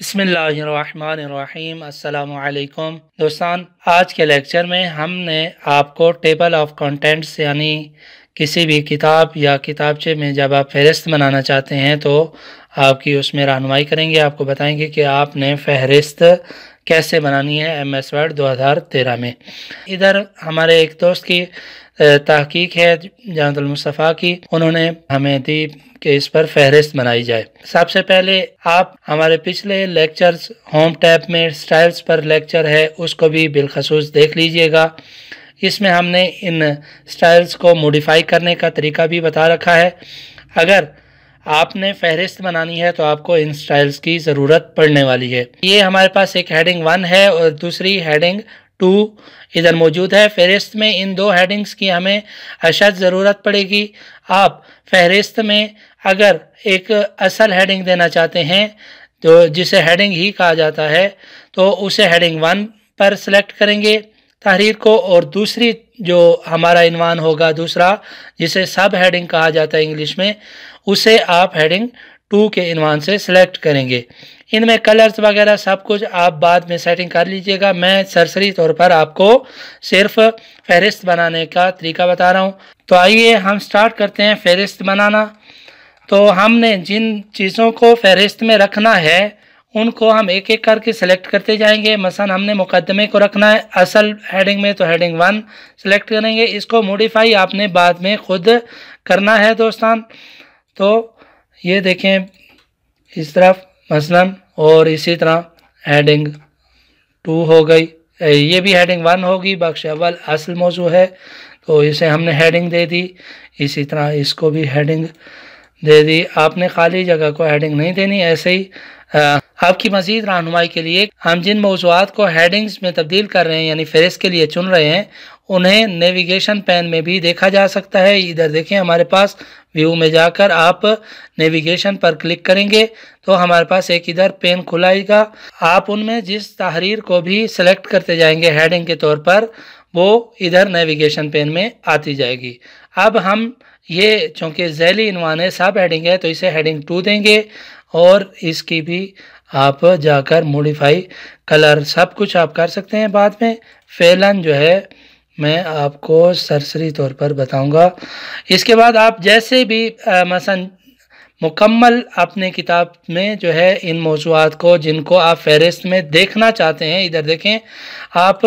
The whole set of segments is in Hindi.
बिस्मिल्लाहिर्रहमानिर्रहीम। अस्सलामुअलैकुम दोस्तों, आज के लेक्चर में हमने आपको टेबल ऑफ कंटेंट्स यानी किसी भी किताब या किताबचे में जब आप फहरिस्त बनाना चाहते हैं तो आपकी उसमें रहनुमाई करेंगे। आपको बताएंगे कि आपने फहरिस्त कैसे बनानी है MS वर्ड 2013 में। इधर हमारे एक दोस्त की तहकीक है जनातुल मुस्तफ़ा की, उन्होंने हमें दी कि इस पर फहरिस्त बनाई जाए। सबसे पहले आप हमारे पिछले लेक्चर्स होम टैब में स्टाइल्स पर लेक्चर है, उसको भी बिलखसूस देख लीजिएगा। इसमें हमने इन स्टाइल्स को मॉडिफाई करने का तरीका भी बता रखा है। अगर आपने फहरिस्त बनानी है तो आपको इन स्टाइल्स की ज़रूरत पड़ने वाली है। ये हमारे पास एक हेडिंग 1 है और दूसरी हेडिंग 2 इधर मौजूद है। फहरिस्त में इन दो हेडिंग्स की हमें अशद ज़रूरत पड़ेगी। आप फहरिस्त में अगर एक असल हेडिंग देना चाहते हैं तो जिसे हेडिंग ही कहा जाता है तो उसे हेडिंग 1 पर सिलेक्ट करेंगे तहरीर को, और दूसरी जो हमारा इनवान होगा दूसरा जिसे सब हेडिंग कहा जाता है इंग्लिश में, उसे आप हेडिंग 2 के इनवान से सिलेक्ट करेंगे। इनमें कलर्स वगैरह सब कुछ आप बाद में सेटिंग कर लीजिएगा। मैं सरसरी तौर पर आपको सिर्फ फहरिस्त बनाने का तरीका बता रहा हूँ। तो आइए हम स्टार्ट करते हैं फहरिस्त बनाना। तो हमने जिन चीज़ों को फहरिस्त में रखना है उनको हम एक एक करके सिलेक्ट करते जाएंगे। मसलन हमने मुकदमे को रखना है असल हेडिंग में, तो हेडिंग 1 सिलेक्ट करेंगे। इसको मॉडिफाई आपने बाद में खुद करना है दोस्तों। तो ये देखें इस तरफ मसलन, और इसी तरह हेडिंग 2 हो गई, ये भी हेडिंग 1 होगी, बख्श अव्वल असल मौजू है तो इसे हमने हेडिंग दे दी। इसी तरह इसको भी हेडिंग दे दी। आपने खाली जगह को हेडिंग नहीं देनी। ऐसे ही आपकी मज़ीद रहनुमाई के लिए हम जिन मौज़ूआत को हेडिंग्स में तब्दील कर रहे हैं यानी फहरिस्त के लिए चुन रहे हैं उन्हें नेविगेशन पेन में भी देखा जा सकता है। इधर देखें हमारे पास व्यू में जाकर आप नेविगेशन पर क्लिक करेंगे तो हमारे पास एक इधर पेन खुलाएगा। आप उनमें जिस तहरीर को भी सिलेक्ट करते जाएंगे हेडिंग के तौर पर वो इधर नेविगेशन पेन में आती जाएगी। अब हम ये चूँकि झैली इनवान है सब हेडिंग है तो इसे हेडिंग 2 देंगे, और इसकी भी आप जाकर मॉडिफाई कलर सब कुछ आप कर सकते हैं बाद में। फ़ेलन जो है मैं आपको सरसरी तौर पर बताऊंगा। इसके बाद आप जैसे भी मसलन मुकम्मल अपने किताब में जो है इन मौज़ूआत को जिनको आप फहरिस्त में देखना चाहते हैं, इधर देखें आप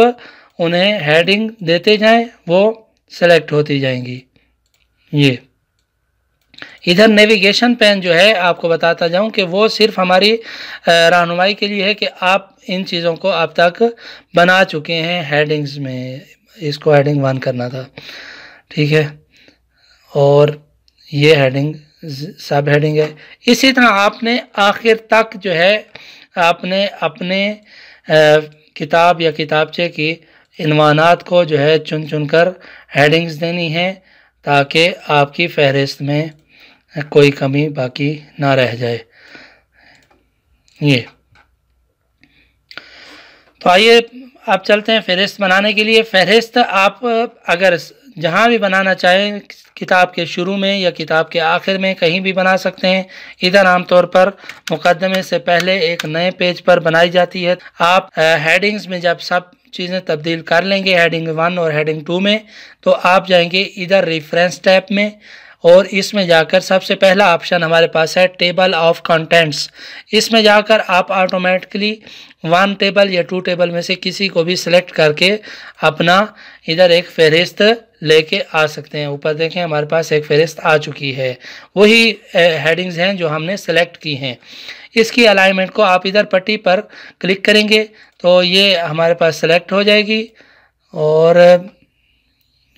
उन्हें हेडिंग देते जाएं, वो सेलेक्ट होती जाएंगी। ये इधर नेविगेशन पेन जो है आपको बताता जाऊं कि वो सिर्फ हमारी रहनुमाई के लिए है कि आप इन चीज़ों को अब तक बना चुके हैं हेडिंग्स में। इसको हेडिंग 1 करना था, ठीक है, और ये हेडिंग सब हेडिंग है। इसी तरह आपने आखिर तक जो है आपने अपने किताब या किताबचे की इनवानात को जो है चुन चुन कर हेडिंग्स देनी है ताकि आपकी फहरिस्त में कोई कमी बाकी ना रह जाए। ये तो आइए अब चलते हैं फहरिस्त बनाने के लिए। फहरिस्त आप अगर जहाँ भी बनाना चाहें किताब के शुरू में या किताब के आखिर में कहीं भी बना सकते हैं। इधर आमतौर पर मुकदमे से पहले एक नए पेज पर बनाई जाती है। आप हेडिंग्स में जब सब चीज़ें तब्दील कर लेंगे हेडिंग 1 और हेडिंग 2 में, तो आप जाएंगे इधर रेफरेंस टैब में, और इसमें जाकर सबसे पहला ऑप्शन हमारे पास है टेबल ऑफ कंटेंट्स। इसमें जाकर आप ऑटोमेटिकली 1 टेबल या 2 टेबल में से किसी को भी सिलेक्ट करके अपना इधर एक फहरिस्त लेके आ सकते हैं। ऊपर देखें हमारे पास एक फहरिस्त आ चुकी है, वही हेडिंग्स हैं जो हमने सेलेक्ट की हैं। इसकी अलाइनमेंट को आप इधर पट्टी पर क्लिक करेंगे तो ये हमारे पास सेलेक्ट हो जाएगी, और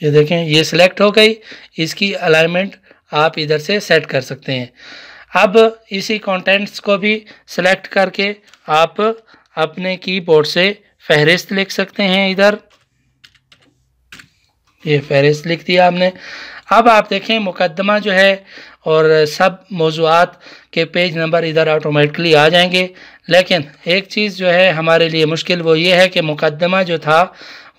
ये देखें ये सिलेक्ट हो गई। इसकी अलाइनमेंट आप इधर से सेट कर सकते हैं। अब इसी कंटेंट्स को भी सिलेक्ट करके आप अपने कीबोर्ड से फहरिस्त लिख सकते हैं। इधर ये फहरिस्त लिख दिया आपने। अब आप देखें मुकदमा जो है और सब मौज़ूआत के पेज नंबर इधर ऑटोमेटिकली आ जाएंगे, लेकिन एक चीज़ जो है हमारे लिए मुश्किल वो ये है कि मुकदमा जो था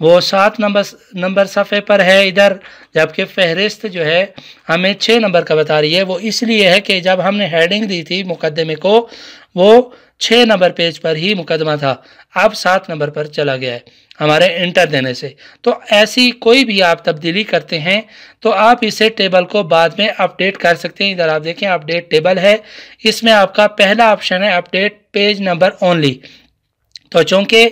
वो 7 नंबर सफ़े पर है इधर, जबकि फहरिस्त जो है हमें 6 नंबर का बता रही है। वो इसलिए है कि जब हमने हेडिंग दी थी मुकदमे को वो 6 नंबर पेज पर ही मुकदमा था, अब 7 नंबर पर चला गया है हमारे इंटर देने से। तो ऐसी कोई भी आप तब्दीली करते हैं तो आप इसे टेबल को बाद में अपडेट कर सकते हैं। इधर आप देखें अपडेट टेबल है, इसमें आपका पहला ऑप्शन है अपडेट पेज नंबर ओनली। तो चूँकि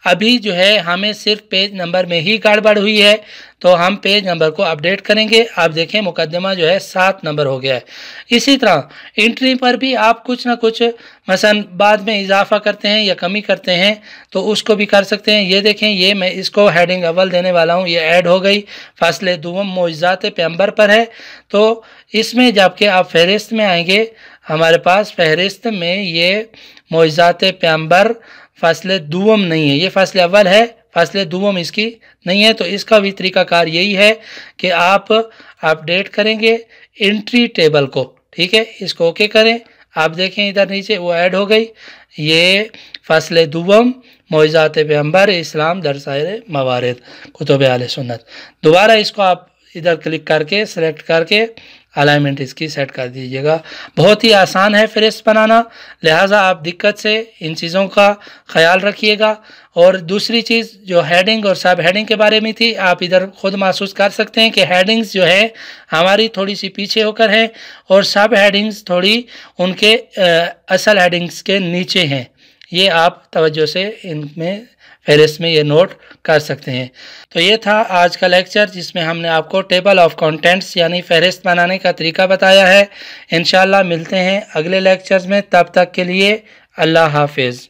अभी जो है हमें सिर्फ पेज नंबर में ही गड़बड़ हुई है तो हम पेज नंबर को अपडेट करेंगे। आप देखें मुकदमा जो है 7 नंबर हो गया है। इसी तरह एंट्री पर भी आप कुछ ना कुछ मसलन बाद में इजाफा करते हैं या कमी करते हैं तो उसको भी कर सकते हैं। ये देखें, ये मैं इसको हेडिंग अव्वल देने वाला हूँ, ये ऐड हो गई, फासले दुवम मोइज़ात पैगंबर पर है। तो इसमें जबकि आप फहरिस्त में आएंगे, हमारे पास फहरिस्त में ये मोइज़ात पैगंबर फासले दुवम नहीं है, ये फासले अव्वल है, फासले दुवम इसकी नहीं है। तो इसका भी तरीकाकार यही है कि आप अपडेट करेंगे एंट्री टेबल को, ठीक है, इसको ओके करें। आप देखें इधर नीचे वो ऐड हो गई, ये फासले दुवम मोइज़ात पैगंबर इस्लाम दरसाइर मवारिद कुतुब अहले सुन्नत। दोबारा इसको आप इधर क्लिक करके सेलेक्ट करके अलाइनमेंट इसकी सेट कर दीजिएगा। बहुत ही आसान है फहरिस्त बनाना, लिहाजा आप दिक्कत से इन चीज़ों का ख्याल रखिएगा। और दूसरी चीज़ जो हेडिंग और सब हेडिंग के बारे में थी, आप इधर खुद महसूस कर सकते हैं कि हेडिंग्स जो है हमारी थोड़ी सी पीछे होकर है और सब हेडिंग्स थोड़ी उनके असल हेडिंग्स के नीचे हैं। ये आप तवज्जो से इनमें फहरिस्त में ये नोट कर सकते हैं। तो ये था आज का लेक्चर जिसमें हमने आपको टेबल ऑफ कंटेंट्स यानी फहरिस्त बनाने का तरीका बताया है। इंशाअल्लाह मिलते हैं अगले लेक्चर्स में, तब तक के लिए अल्लाह हाफिज़।